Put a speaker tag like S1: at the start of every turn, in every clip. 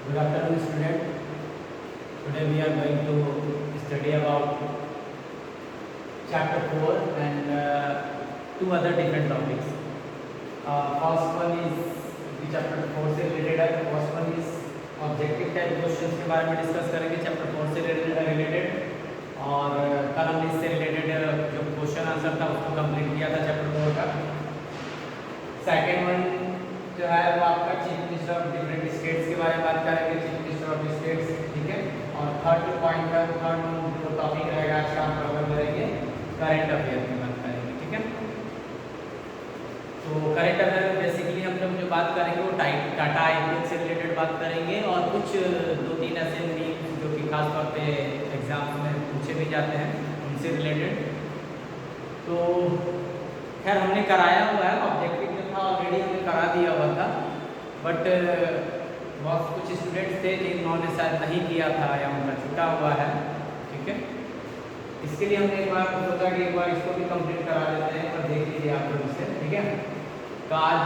S1: Good afternoon, student. Today we are going to study about chapter 4 and two other different topics. First one is chapter 4 से related है. First one is objective type questions के बारे में discuss करेंगे chapter 4 से related. और कल हमने इससे related जो क्वेश्चन आंसर था उसको कंप्लीट किया था chapter 4 का. सेकेंड वन जो है वो आपका chief minister of different states के बारे में बात करेंगे, चीफ मिनिस्टर ऑफ स्टेट्स, ठीक है. और थर्ड पॉइंट का थर्ड जो टॉपिक रहेगा आज का हम कवर करेंगे करंट अफेयर की बात करेंगे, ठीक है. तो करंट अफेयर में बेसिकली हम लोग जो बात करेंगे वो टाटा आईपीएल से रिलेटेड बात करेंगे और कुछ दो तीन ऐसे मीम्स जो कि खासतौर पे एग्जाम्स में पूछे भी जाते हैं उनसे रिलेटेड. तो खैर हमने कराया हुआ है, ऑब्जेक्टिव जो था ऑलरेडी हमने करा दिया हुआ था, बट बहुत कुछ स्टूडेंट्स थे जिन्होंने शायद नहीं किया था या उनका छूटा हुआ है, ठीक है. इसके लिए हमने एक बार सोचा कि एक बार इसको भी कंप्लीट करा लेते हैं, पर देख लीजिए आप लोग इसे, ठीक है. तो आज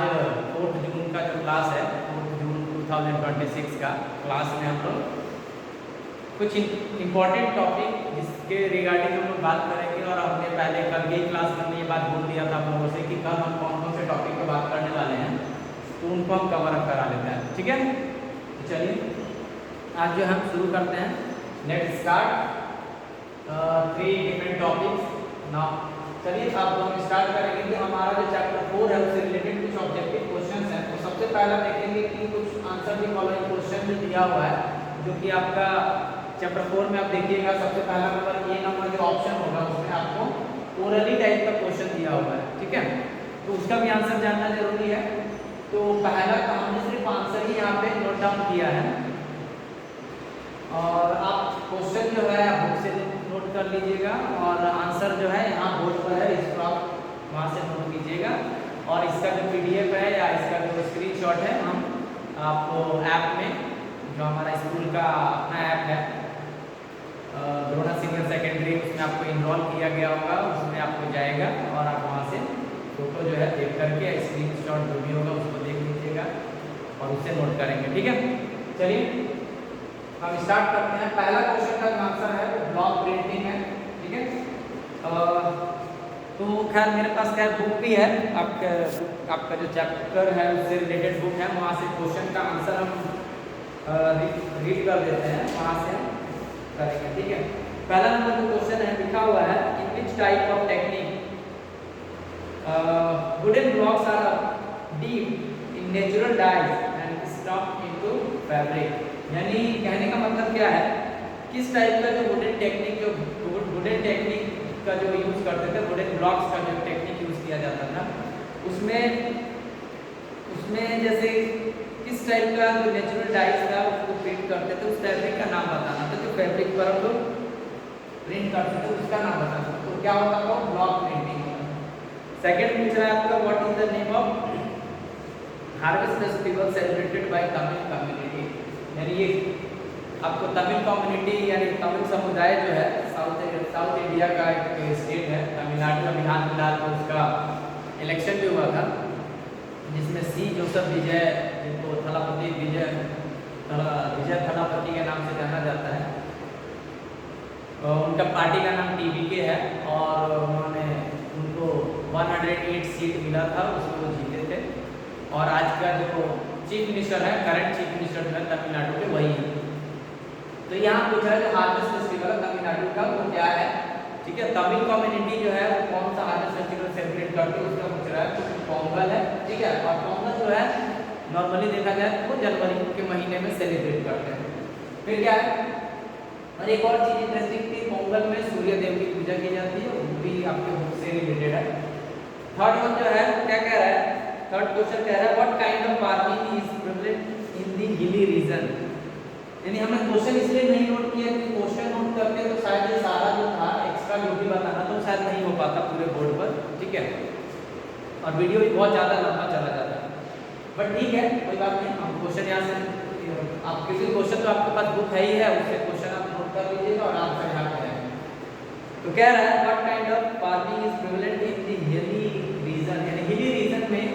S1: 4 जून का जो क्लास है, 4 जून 2026 का क्लास में हम लोग कुछ इम्पॉर्टेंट टॉपिक जिसके रिगार्डिंग हम लोग बात करेंगे. और हमने पहले कल की क्लास में ये बात बोल दिया था आप लोगों से कि कल हम कौन कौन से टॉपिक पे बात करने वाले हैं, तो उनको हम कवर अप करा लेते हैं, ठीक है. तो चलिए आज जो हम शुरू करते हैं. Let's start 3 different topics now. चलिए अब हम स्टार्ट करेंगे कि हमारा जो चैप्टर 4 है उससे रिलेटेड कुछ ऑब्जेक्टिव क्वेश्चंस हैं. तो सबसे पहला देखेंगे कि कुछ आंसर द फॉलोइंग क्वेश्चन जो दिया हुआ है, जो कि आपका चैप्टर 4 में आप देखिएगा सबसे पहला नंबर ए नंबर जो ऑप्शन होगा उसमें आपको ओरली टाइप का क्वेश्चन दिया हुआ है, ठीक है. तो उसका भी आंसर जानना जरूरी है. तो पहला हमने सिर्फ आंसर ही यहाँ पे नोट डाउन किया है और आप क्वेश्चन जो है बुक से नोट कर लीजिएगा और आंसर जो है यहाँ बोर्ड पर है, इसको आप वहाँ से नोट कीजिएगा. और इसका जो PDF है या इसका जो स्क्रीनशॉट है हम आपको ऐप में, जो हमारा स्कूल का अपना ऐप है द्रोणा सीनियर सेकेंडरी, उसमें आपको इनरोल किया गया होगा, उसमें आपको जाएगा और आप वहाँ से फोटो जो है देख करके स्क्रीनशॉट जो भी होगा उसको देख लीजिएगा और उससे नोट करेंगे, ठीक है. चलिए हम स्टार्ट करते हैं. पहला क्वेश्चन का आंसर है ब्लॉक प्रिंटिंग है, ठीक है. तो खैर मेरे पास खैर बुक भी है, आपका जो चैप्टर है उससे रिलेटेड बुक है, वहाँ से क्वेश्चन का आंसर हम रीड कर देते हैं, वहाँ से हम करेंगे, ठीक है. पहला नंबर जो क्वेश्चन है लिखा हुआ है in which type of technique wooden blocks are deep in natural dyes and stuffed into fabric. यानी कहने का मतलब क्या है, किस टाइप का जो वुडन टेक्निक का जो यूज करते थे, वुडन ब्लॉक्स का जो टेक्निक यूज किया जाता था उसमें जैसे किस टाइप का जो नेचुरल डाइज था उसको प्रिंट करते थे, उस फैब्रिक का नाम बताना था. जो फैब्रिक पर हम लोग प्रिंट करते थे उसका नाम बताना था. तो क्या होता था, ब्लॉक प्रिंटिंग. सेकंड पूछ रहा है आपका what is the name of harvest festival celebrated by Tamil community. यानी ये आपको तमिल कम्युनिटी यानी तमिल समुदाय जो है साउथ इंडिया का एक स्टेट है तमिलनाडु में, हाल फिलहाल में उसका इलेक्शन भी हुआ था जिसमें सी जोसेफ विजय, जिनको विजय थलापति के नाम से जाना जाता है, उनका पार्टी का नाम TVK है और उनको 108 सीट मिला था, उसमें वो जीते थे. और आज का जो चीफ मिनिस्टर है, करंट चीफ मिनिस्टर जो है तमिलनाडु के, वही है. तो यहाँ पूछ रहा है जो हार्वेस्ट फेस्टिवल है तमिलनाडु का वो क्या है, ठीक है. तमिल कम्युनिटी जो है वो कौन सा हार्वेस्ट फेस्टिवल सेलिब्रेट करती है उसका पूछ रहा है. तो पोंगल है, ठीक है. और पोंगल जो है नॉर्मली देखा जाए तो जनवरी के महीने में सेलिब्रेट करते हैं. फिर क्या है, और एक और चीज इंटरेस्टिंग थी, पोंगल में सूर्य देव की पूजा की जाती है, वो भी आपके बुक से रिलेटेड है. थर्ड वन जो है क्या कह रहा है, थर्ड क्वेश्चन कह रहा है what kind of farming is prevalent in the hilly region. यानी हमने क्वेश्चन इसलिए नहीं नोट किया कि क्वेश्चन नोट करते तो शायद ये सारा जो था एक्स्ट्रा जो भी बताना तो शायद नहीं हो पाता पूरे बोर्ड पर, ठीक है. और वीडियो भी बहुत ज़्यादा लंबा चला जाता है, बट ठीक है कोई बात नहीं. हम क्वेश्चन यहाँ से आप किसी क्वेश्चन तो आपके पास बुक है ही है, उससे क्वेश्चन आप नोट कर लीजिएगा और आंसर यहाँ करेंगे. तो कह रहा है what kind of farming is prevalent in the hilly region. यानी हिली रीजन में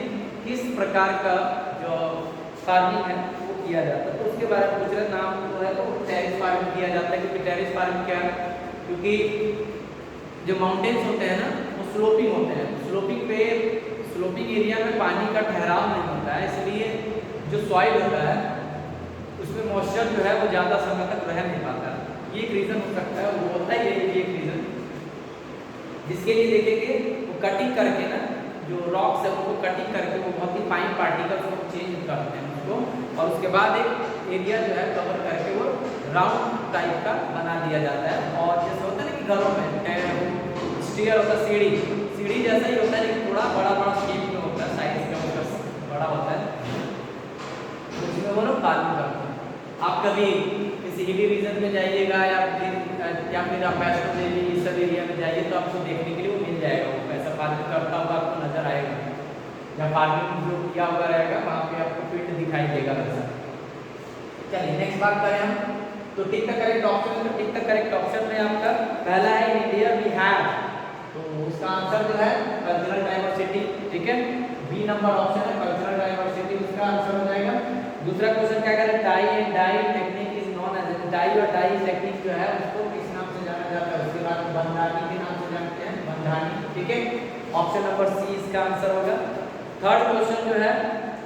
S1: किस प्रकार का जो फार्मिंग है वो किया जाता है। तो उसके बारे में पूछ रहे नाम जो है तो टेरेस फार्मिंग किया जाता है, क्योंकि टेरेस फार्मिंग क्या है, क्योंकि जो माउंटेन्स होते हैं ना वो स्लोपिंग होते हैं, स्लोपिंग एरिया में पानी का ठहराव नहीं होता है, इसलिए जो सॉइल होता है उसमें मॉइस्चर जो है वो ज़्यादा समय तक रह नहीं पाता है। ये एक रीज़न हो सकता है, वो होता ही है एक रीज़न, जिसके लिए देखेंगे वो कटिंग करके ना जो रॉक्स है उनको कटिंग करके वो बहुत ही फाइन पार्टिकल्स को चेंज करते हैं उसको, और उसके बाद एक एरिया जो है कवर करके वो राउंड टाइप का बना दिया जाता है। और जैसे होता है ना कि घरों में स्टीयर होता है, सीढ़ी जैसा ही होता है, लेकिन थोड़ा बड़ा शेप में होता है, साइज का उसका बड़ा होता है, तो उसमें वो लोग फार्मिंग करते हैं। आप कभी किसी हिली रीजन में जाइएगा या फिर आप वैष्णो देवी इस सब एरिया में जाइए तो आपको देखने के लिए वो मिल जाएगा, वो ऐसा फार्मिंग करता हुआ आपको नजर आएगा, या फार्मिंग जो किया हुआ रहेगा वहाँ पे आपको फील्ड दिखाई देगा वैसा। चलिए नेक्स्ट बात करें हम, तो टिक द करेक्ट ऑप्शन में आपका पहला है इन इंडिया वी हैव, तो उसका आंसर जो है कल्चरल डाइवर्सिटी, ठीक है, बी नंबर ऑप्शन है कल्चरल डाइवर्सिटी, उसका आंसर हो जाएगा। दूसरा क्वेश्चन क्या करें, dye and dye technique is known as, dye और डाई टेक्निक जो है उसको किस नाम से जाना जाता है, उसके बाद बंधानी के नाम से जानते हैं, बंधानी, ठीक है, ऑप्शन नंबर सी इसका आंसर होगा। थर्ड क्वेश्चन जो है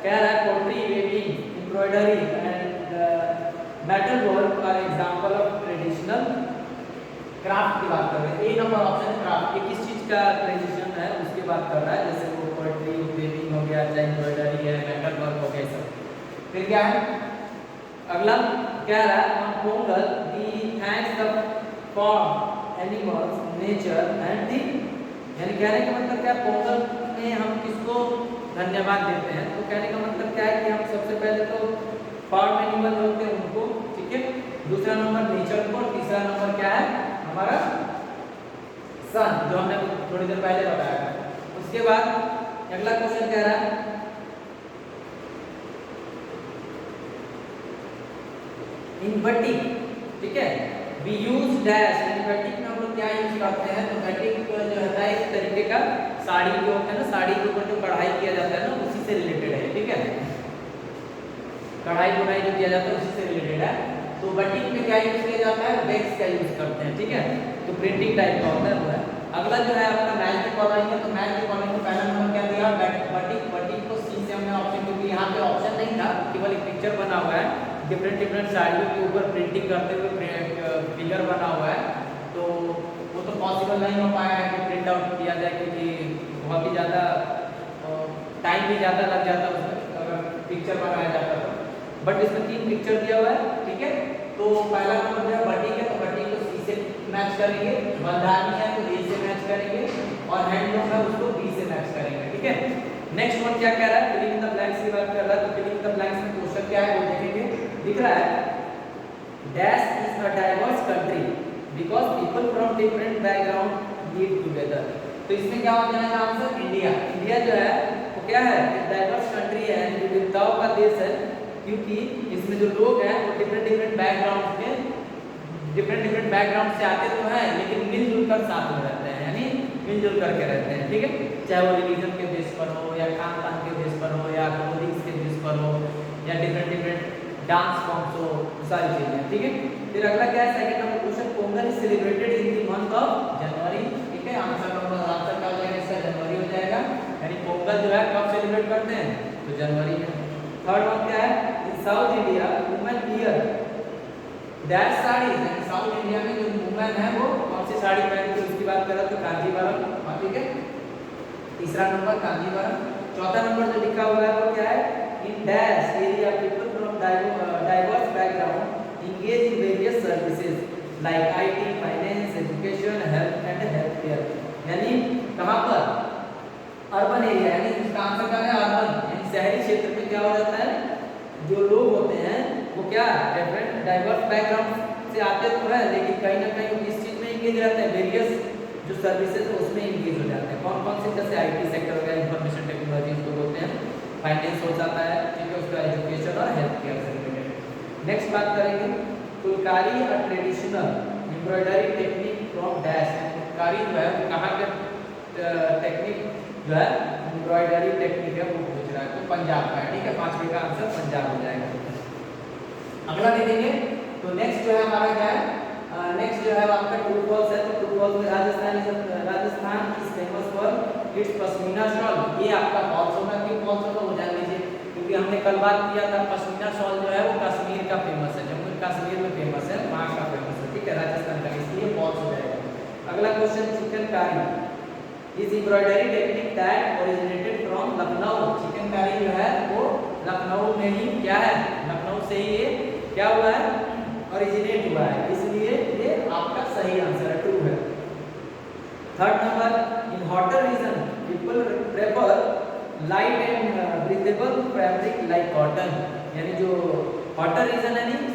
S1: कह रहा है pottery, weaving, embroidery and metal work are example of traditional craft की बात कर रहे हैं। ए नंबर ऑप्शन क्राफ्ट, ये किस चीज का ट्रेडिशन है उसकी बात कर रहा है, जैसे वो पोट्री, वेविंग हो गया, चाहे एम्ब्रॉयडरी है, मेटल वर्क हो गया सब। फिर क्या है अगला, कह रहा है on Pongal we thanks the for animals nature and the, यानी कहने का मतलब क्या, पोंगल में हम किसको धन्यवाद देते हैं, तो कहने का मतलब क्या है कि हम सबसे पहले तो फार्म एनिमल होते हैं उनको, ठीक है, दूसरा नंबर नेचर को, तीसरा नंबर क्या है हमारा सन, जो हमने थोड़ी देर पहले बताया था। उसके बाद अगला क्वेश्चन कह रहा है इन बटिक, ठीक है, वी यूज डैश, यानी बटिक में हम लोग क्या यूज करते हैं, तो बटिक जो है इस तरीके का साड़ी जो होता है ना, साड़ी के ऊपर जो कढ़ाई किया जाता है ना उसी से रिलेटेड है, ठीक है, कढ़ाई बुनाई जो किया जाता है उसी से रिलेटेड है। तो बटिक में क्या यूज किया जाता है, वैक्स का यूज करते हैं, ठीक है, तो प्रिंटिंग टाइप का होता है वो है। अगला जो है आपका मैच द फॉलोइंग है, तो मैच द फॉलोइंग में पहला नंबर क्या दिया, बटिक को सी से हमने ऑप्शन, क्योंकि यहाँ पे ऑप्शन नहीं था, केवल एक पिक्चर बना हुआ है, डिफरेंट साड़ियों के ऊपर प्रिंटिंग करते हुए फिगर बना हुआ है, तो वो तो पॉसिबल नहीं हो पाया है कि प्रिंट आउट किया जाए, क्योंकि बहुत ही ज़्यादा टाइम भी ज़्यादा लग जाता उसमें अगर पिक्चर बनाया जाता तो, बट इसमें 3 पिक्चर दिया हुआ है, ठीक है, तो पहला नंबर जो है बटिक है, तो बटिक को सी से मैच करेंगे, बंधानी है तो ए से मैच करेंगे, और हैंडलूम है उसको बी से मैच करेंगे, ठीक है। नेक्स्ट वन क्या कह रहा है, फिलिंग इन द ब्लैंक्स की बात कर रहा है, तो फिलिंग इन द ब्लैंक्स में क्वेश्चन क्या है वो देखेंगे, दिख रहा है dash is a diverse country because people from different background live together, तो इसमें क्या हो जाएगा आंसर इंडिया। इंडिया जो है वो क्या है, एक डाइवर्स कंट्री है, विविधताओं का देश है, क्योंकि इसमें जो लोग हैं वो डिफरेंट बैकग्राउंड से आते तो हैं, लेकिन मिलजुल कर साथ में रहते हैं, यानी मिलजुल करके रहते हैं, ठीक है, चाहे वो रिलीजन के बेस पर हो, या खान पान के बेस पर हो, या क्लोथिंग्स के बेस पर हो, या डिफरेंट डांस फॉर्म्स हो, सारी चीजें, ठीक है। फिर अगला क्या है, second number question, Pongal is celebrated in the month of January, ठीक है, आंसर क्या हो जाएगा इसका, जनवरी हो जाएगा, यानी पोंगल जो है कब सेलिब्रेट करते हैं, तो जनवरी में। थर्ड वन क्या है, in South India women wear that sari, यानी साउथ इंडिया में जो वुमेन है वो कौन सी साड़ी पहनती है उसकी बात करें तो कांजीवरम, ठीक है, तीसरा नंबर कांजीवरम। चौथा नंबर जो लिखा हुआ है वो क्या है, in dash area people from diverse background engage in various services like IT, finance, education, health and health care, यानी कहां पर, अर्बन एरिया, यानी इसका आंसर क्या है अर्बन, यानी शहरी क्षेत्र में क्या हो जाता है, जो लोग होते हैं वो क्या डिफरेंट डाइवर्स बैकग्राउंड से आते तो है, लेकिन कहीं ना कहीं किस चीज में इंगेज रहते हैं, वेरियस जो सर्विसेज है उसमें इंगेज हो जाते हैं। कौन कौन से, जैसे आईटी सेक्टर हो गया, इंफॉर्मेशन टेक्नोलॉजी इसको बोलते हैं, फाइनेंस हो जाता है, ठीक है, उसका एजुकेशन और हेल्थ केयर से रिलेटेड। नेक्स्ट बात करेंगे Phulkari, a traditional embroidery technique from dash, Phulkari जो है वो कहाँ के टेक्निक जो है एम्ब्रॉयडरी टेक्निक है वो पूछ रहा है, तो पंजाब का है, ठीक है, 5वीं का आंसर पंजाब हो जाएगा। अगला देखेंगे तो नेक्स्ट जो है हमारा क्या है, नेक्स्ट जो है आपका ट्रू फॉल्स है। तो ट्रू फॉल्स में Rajasthan is famous for its pashmina shawl, ये आपका फॉल्स होगा। क्यों फॉल्स होगा वो जान लीजिए, क्योंकि हमने कल बात किया था पश्मीना शॉल जो है वो कश्मीर का फेमस है, जम्मू कश्मीर में फेमस है, वहाँ का फेमस है, ठीक है, राजस्थान का, इसलिए फॉल्स हो जाएगा। अगला question chikankari is embroidery technique that originated from Lucknow. Chikankari जो है वो लखनऊ में ही क्या है, लखनऊ से ही ये क्या हुआ है, ओरिजिनेट हुआ है, इसलिए ये आपका सही आंसर है, ट्रू है। Third number, in hotter region people prefer light and breathable fabric like cotton, यानी जो हॉटर रीजन है नहीं,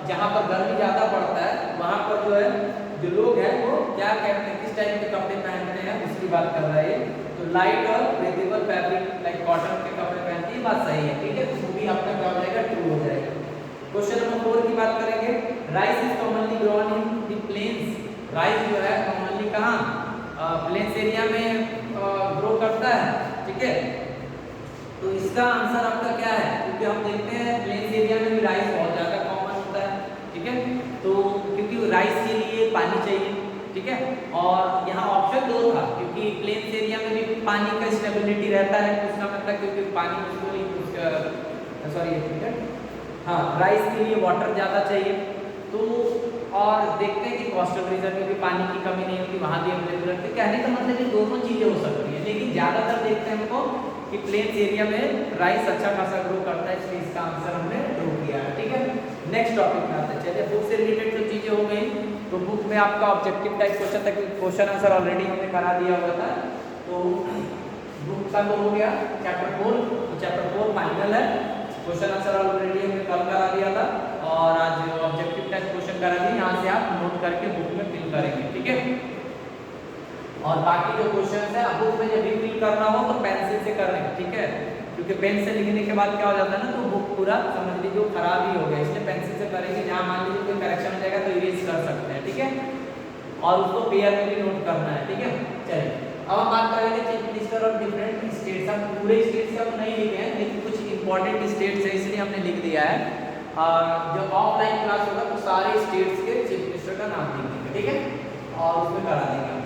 S1: जहाँ पर गर्मी ज़्यादा पड़ता है वहाँ पर जो है जो लोग हैं वो क्या कहते हैं, किस टाइप के कपड़े पहनते हैं उसकी बात कर रहा है। तो लाइट और ब्रीथेबल फैब्रिक लाइक कॉटन के कपड़े पहनती है, बात सही है, ठीक है, तो भी आपका क्या हो जाएगा, ट्रू हो जाएगा। क्वेश्चन नंबर 4 की बात करेंगे, rice is commonly grown in the plains. Rice जो है कॉमनली कहाँ, प्लेन्स एरिया में ग्रो करता है, ठीक है। तो इसका आंसर आपका क्या है, क्योंकि हम देखते हैं प्लेन्स एरिया में भी राइस बहुत ज़्यादा कॉमन होता है, ठीक है। तो क्योंकि राइस के लिए पानी चाहिए, ठीक है, और यहाँ ऑप्शन 2 था, क्योंकि प्लेन्स एरिया में भी पानी का स्टेबिलिटी रहता है, उसका मतलब क्योंकि पानी उसको सॉरी ठीक है, हाँ, राइस के लिए वाटर ज़्यादा चाहिए। तो और देखते हैं कि कोस्टल रीजन में भी पानी की कमी नहीं होती, वहाँ भी अवेलेबल रहती है, कहने का मतलब कि दोनों चीज़ें हो सकती हैं, लेकिन ज़्यादातर देखते हैं हमको कि प्लेन्स एरिया में राइस अच्छा खासा ग्रो करता है, इसलिए इसका आंसर हमने ड्रॉ किया है, ठीक है। नेक्स्ट टॉपिक में आते हैं, चलिए बुक से रिलेटेड जो चीज़ें हो गई, तो बुक में आपका ऑब्जेक्टिव टाइप क्वेश्चन था, क्वेश्चन आंसर ऑलरेडी हमने करा दिया हुआ था। तो बुक का तो हो गया चैप्टर 4, तो चैप्टर 4 फाइनल है, क्वेश्चन आंसर ऑलरेडी हमने कल करा दिया था और आज ऑब्जेक्टिव टाइप क्वेश्चन करा दिए, यहाँ से आप नोट करके बुक में फिल करेंगे, ठीक है। और बाकी जो क्वेश्चन है बुक में जब भी फिल करना हो तो पेंसिल से करने, ठीक है, क्योंकि पेन से लिखने के बाद क्या हो जाता है ना, तो बुक पूरा समझ लीजिए खराब ही हो गया, इसलिए पेंसिल से करेंगे, जहाँ मान लीजिए कोई करेक्शन हो जाएगा तो इरेज कर सकते हैं, ठीक है, और उसको पेयर में भी नोट करना है, ठीक है। चलिए अब हम बात करेंगे चीफ मिनिस्टर और डिफरेंट स्टेट्स। हम पूरे स्टेट्स हम नहीं लिखे हैं, लेकिन कुछ इंपॉर्टेंट स्टेट्स है इसलिए हमने लिख दिया है। जो ऑफलाइन क्लास होगा तो सारे स्टेट्स के चीफ मिनिस्टर का नाम लिख देंगे, ठीक है, और उसमें करा देंगे।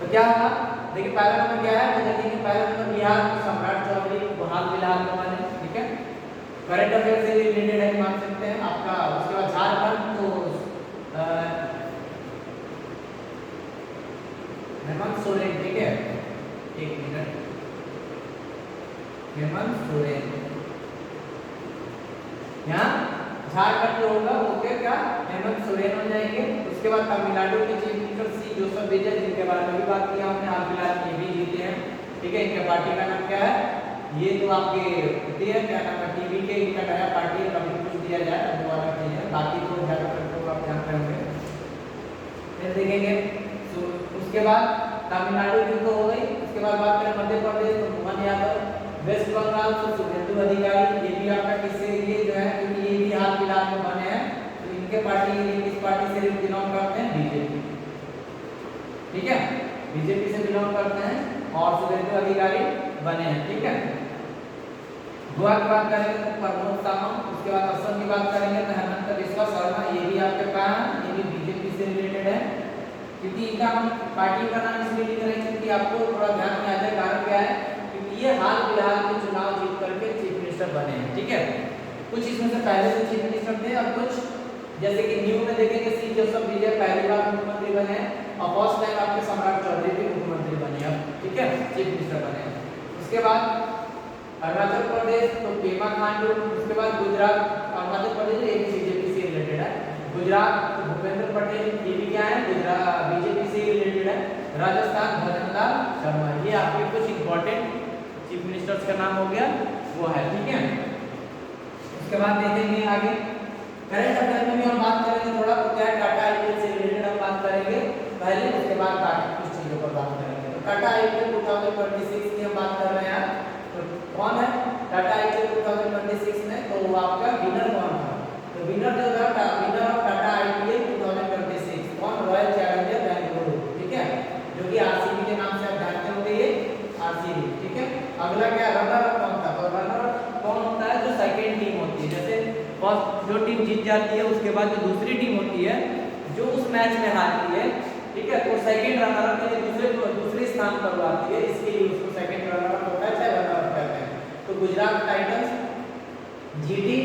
S1: तो क्या होगा, देखिए पहला नंबर क्या है, तो देखिए पहला नंबर बिहार सम्राट चौधरी हाल फिलहाल में बने, ठीक है, करंट अफेयर से रिलेटेड है मान सकते हैं आपका। उसके बाद झारखंड तो हेमंत सोरेन, ठीक है, एक मिनट, हेमंत सोरेन, यहाँ झारखंड जो होगा वो क्या हेमंत सोरेन हो जाएंगे। उसके बाद तमिलनाडु के चीफ मिनिस्टर सी जोसेफ विजय, जिनके बारे में भी बात किया हमने, हाल फिलहाल ये भी जीते हैं, ठीक है। इनके पार्टी का नाम क्या है, ये तो आपके है क्या नाम है, टीवी के इनका नया पार्टी है, कभी कुछ दिया जाए दोबारा चीज है, बाकी तो झारखंड को आप जानते होंगे। फिर देखेंगे उसके बाद तमिलनाडु की तो हो गई, उसके बाद बात करें मध्य प्रदेश तो मोहन यादव, वेस्ट बंगाल तो शुभेंदु अधिकारी, ये भी आपका किससे ये जो है क्योंकि ये भी हाल फिलहाल में बने हैं, तो इनके पार्टी किस पार्टी से बिलोंग करते हैं, बीजेपी, ठीक है, बीजेपी से बिलोंग करते हैं और शुभेंदु अधिकारी बने हैं, ठीक है। गोवा की बात करेंगे तो प्रमोद सावंत, उसके बाद असम की बात करेंगे तो हेमंत बिस्वा शर्मा, ये भी आपके पास ये भी बीजेपी से रिलेटेड है, क्योंकि इनका हम पार्टी का नाम इसलिए लिख रहे हैं क्योंकि आपको थोड़ा ध्यान में आ जाए, कारण क्या है, क्योंकि ये हाल फिलहाल में चुनाव जीत करके चीफ मिनिस्टर बने हैं, ठीक है। कुछ इसमें से पहले से चीफ मिनिस्टर थे और कुछ जैसे कि न्यू में देखेंगे सी जोसेफ विजय पहली बार मुख्यमंत्री बने और फर्स्ट टाइम आपके सम्राट चौधरी भी मुख्यमंत्री बने अब, ठीक है, चीफ मिनिस्टर बने। उसके बाद अरुणाचल प्रदेश तो पेमा खांडू, उसके बाद गुजरात, अरुणाचल प्रदेश ये बीजेपी से रिलेटेड है, गुजरात भूपेंद्र पटेल, ये भी क्या है गुजरात बीजेपी से रिलेटेड है, राजस्थान भजनलाल शर्मा, ये आपके कुछ इंपॉर्टेंट चीफ मिनिस्टर्स का नाम हो गया वो है, ठीक है। उसके बाद देखेंगे आगे करंट अफेयर में भी हम बात करेंगे थोड़ा, तो क्या है टाटा आईपीएल से रिलेटेड हम बात करेंगे पहले, उसके बाद बाकी कुछ चीजों पर बात करेंगे। तो टाटा आईपीएल 2026 की हम बात कर रहे हैं, तो कौन है टाटा आईपीएल 2026 में, तो वो आपका विनर कौन था, तो विनर जो था विनर ऑफ टाटा आईपीएल 2026 कौन, रॉयल चैलेंजर बेंगलुरु, ठीक है, जो कि आरसीबी के नाम से आप जानते होंगे, ये आरसीबी, ठीक है। अगला क्या रनर अप कौन था, तो रनर अप कौन होता है, जो सेकंड टीम होती है, जैसे जो टीम जीत जाती है उसके बाद जो दूसरी टीम होती है जो उस मैच में हारती है, ठीक है, तो सेकंड रनर अप के लिए दूसरे स्थान पर वो आती है, इसके लिए उसको सेकंड रनर अप होता है, चाहे रनर अप कहते हैं। तो गुजरात टाइटंस जीटी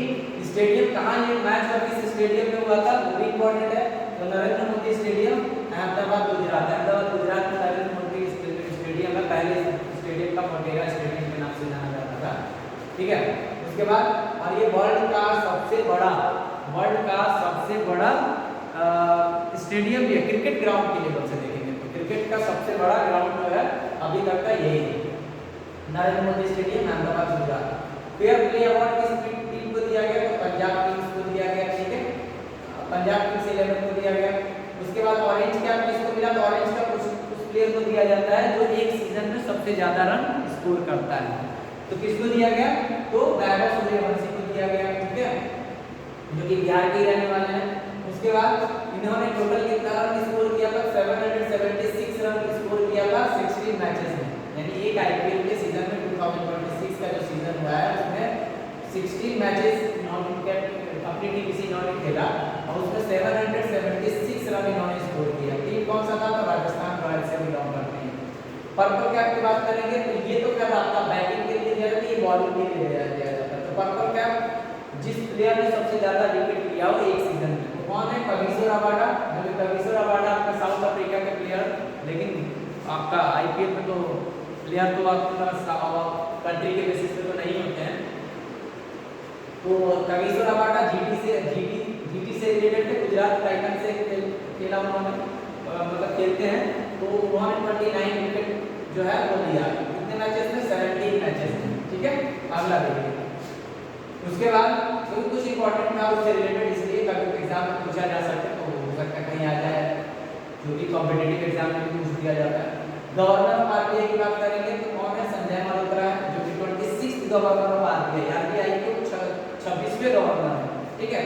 S1: स्टेडियम, कहाँ ये मैच और किस स्टेडियम में हुआ था वो भी इम्पोर्टेंट है, तो नरेंद्र मोदी स्टेडियम, अहमदाबाद गुजरात। अहमदाबाद गुजरात में नरेंद्र मोदी स्टेडियम है, पहले स्टेडियम का मोटेरा स्टेडियम के नाम से जाना जाता था, ठीक है। उसके बाद और ये वर्ल्ड का सबसे बड़ा स्टेडियम भी है, क्रिकेट ग्राउंड के लेवल से देखेंगे तो क्रिकेट का सबसे बड़ा ग्राउंड जो है अभी तक का यही है, Narendra Modi stadium, Ahmedabad Gujarat. Fair play award किस टीम को दिया गया, तो पंजाब किंग्स को दिया गया, ठीक है, पंजाब किंग्स 11 को दिया गया। उसके बाद ऑरेंज कैप किसको मिला, तो ऑरेंज कैप उस प्लेयर को दिया जाता है जो एक सीजन में सबसे ज्यादा रन स्कोर करता है, तो किसको दिया गया, तो वैभव सूर्यवंशी को दिया गया, ठीक है, जो कि बिहार के रहने वाले हैं। उसके बाद इन्होंने टोटल कितना रन स्कोर किया था, 776 रन स्कोर किया था 16 मैचेस में, यानी एक आईपीएल के सीजन में 2026 का जो सीजन हुआ है उसमें 16 मैचेस इन्होंने अपनी टीम से इन्होंने खेला और उसमें 776 रन इन्होंने स्कोर किया। टीम कौन सा था, तो राजस्थान रॉयल्स से बिलोंग करते हैं। पर्पल कैप की बात करेंगे तो ये तो क्या आपका बैटिंग के लिए दिया जाता है, ये बॉलिंग के लिए दिया जाता है। तो पर्पल कैप जिस प्लेयर ने सबसे ज्यादा विकेट लिया हो एक सीजन में, तो कौन है, कगिसो रबाडा। कगिसो रबाडा आपका साउथ अफ्रीका के प्लेयर, लेकिन आपका आईपीएल में तो प्लेयर तो आपका कंट्री के बेसिस पे तो नहीं होते हैं, तो कगिसो रबाडा जीटी से रिलेटेड थे, गुजरात टाइटंस से खेला उन्होंने, मतलब खेलते हैं, तो उन्होंने 29 विकेट जो है वो लिया, कितने मैचेस में, 17 मैचेस में, ठीक है। अगला देखिए, उसके बाद तो कुछ इंपॉर्टेंट था उससे रिलेटेड, इसलिए कभी एग्जाम में पूछा जा सकता है, तो हो सकता है कहीं आ जाए, जो भी कॉम्पिटिटिव एग्जाम में भी पूछ दिया जाता है। गवर्नर ऑफ आरबीआई की बात करेंगे तो कौन है, संजय मल्होत्रा है, जो कि 26th गवर्नर ऑफ आरबीआई के 26वें गवर्नर है, ठीक है।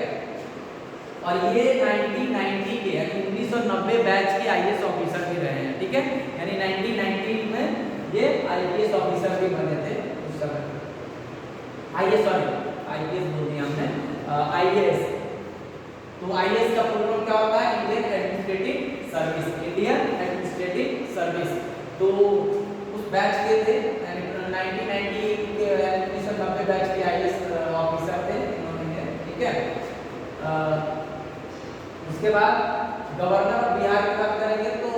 S1: और ये 1990 के यानी 1990 बैच के आईएएस ऑफिसर भी रहे हैं, ठीक है, यानी 1990 में ये आईपीएस ऑफिसर भी बने थे उस समय, आईएएस बोल दिया हमने, आईएएस। तो आईएएस का फुल फॉर्म क्या होता है, इंडियन एडमिनिस्ट्रेटिव सर्विस। तो उस बैच के थे, यानी 1990 के 1990 बैच के आईएएस ऑफिसर थे इन्होंने, ठीक है। उसके बाद गवर्नर ऑफ बिहार की बात करेंगे तो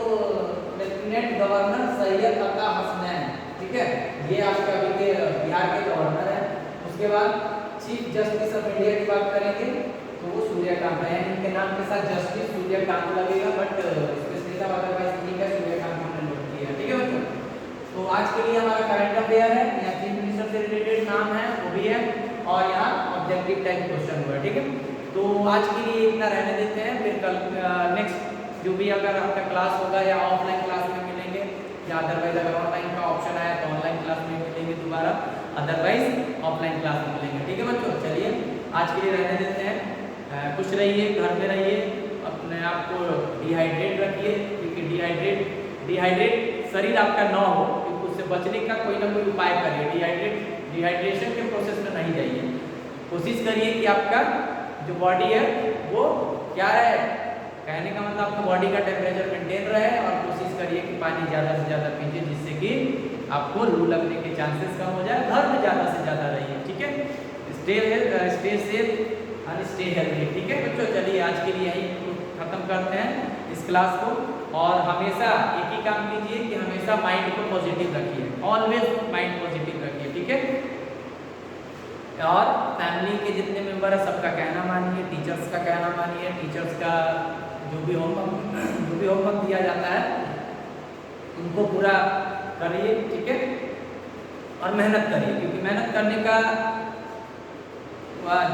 S1: लेफ्टिनेंट गवर्नर सैयद अता हसनैन, ठीक है, ये आपके अभी के बिहार के गवर्नर है। उसके बाद चीफ जस्टिस ऑफ इंडिया की बात करेंगे तो वो सूर्यकांत है, यानी इनके नाम के साथ जस्टिस सूर्यकांत लगेगा, बट स्पेशली का अदरवाइज ठीक है, सूर्यकांत हमने नोट किया, ठीक है बच्चों। तो आज के लिए हमारा करंट अफेयर है, यहाँ चीफ मिनिस्टर से रिलेटेड नाम है वो भी है, और यहाँ ऑब्जेक्टिव टाइप क्वेश्चन हुआ है, ठीक है। तो आज के लिए इतना रहने देते हैं, फिर कल नेक्स्ट जो भी अगर आपका क्लास होगा या ऑफलाइन क्लास में मिलेंगे, या अदरवाइज अगर ऑनलाइन का ऑप्शन आया तो ऑनलाइन क्लास में मिलेंगे दोबारा, अदरवाइज ऑफलाइन क्लास में मिलेंगे, ठीक है बच्चों। चलिए आज के लिए रहने देते हैं, खुश रहिए, घर में रहिए, अपने आप को डिहाइड्रेट रखिए, क्योंकि डिहाइड्रेट शरीर आपका ना हो, क्योंकि उससे बचने का कोई ना कोई उपाय करिए। डिहाइड्रेशन के प्रोसेस में नहीं जाइए, कोशिश करिए कि आपका जो बॉडी है वो क्या रहे, कहने का मतलब आपका बॉडी का टेम्परेचर मेंटेन रहे, और कोशिश करिए कि पानी ज़्यादा से ज़्यादा पीजिए, जिससे कि आपको लू लगने के चांसेस कम हो जाए। घर में ज़्यादा से ज़्यादा रहिए, ठीक है, स्टे सेफ और स्टे हेल्दी, ठीक है बच्चों। चलिए आज के लिए यही खत्म करते हैं इस क्लास को, और हमेशा एक ही काम कीजिए कि हमेशा माइंड को पॉजिटिव रखिए, ऑलवेज माइंड पॉजिटिव रखिए, ठीक है। और फैमिली के जितने मेंबर है सबका कहना मानिए, टीचर्स का कहना मानिए, टीचर्स का जो भी होमवर्क दिया जाता है उनको पूरा करिए, ठीक है, और मेहनत करिए, क्योंकि मेहनत करने का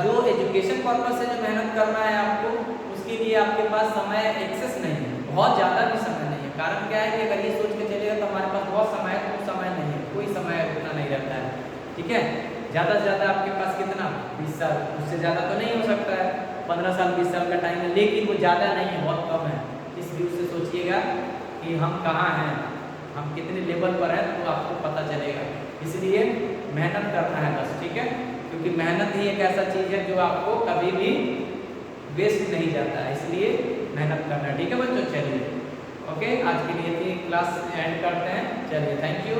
S1: जो एजुकेशन पर्पस से जो मेहनत करना है आपको, उसके लिए आपके पास समय एक्सेस नहीं है, बहुत ज़्यादा भी समय नहीं है। कारण क्या है कि अगर ये सोच के चलेगा तो हमारे पास बहुत समय है, तो समय नहीं है, कोई समय उतना नहीं रहता है, ठीक है। ज़्यादा से ज़्यादा आपके पास कितना, 20 साल, उससे ज़्यादा तो नहीं हो सकता है, 15 साल 20 साल का टाइम है, लेकिन वो ज़्यादा नहीं है, बहुत कम है। इस व्यू से सोचिएगा कि हम कहाँ हैं, हम कितने लेवल पर हैं, तो आपको पता चलेगा। इसलिए मेहनत करना है बस, ठीक है, क्योंकि मेहनत ही एक ऐसा चीज़ है जो आपको कभी भी वेस्ट नहीं जाता है, इसलिए मेहनत करना है, ठीक है बच्चों। चलिए ओके, आज के लिए क्लास एंड करते हैं, चलिए थैंक यू।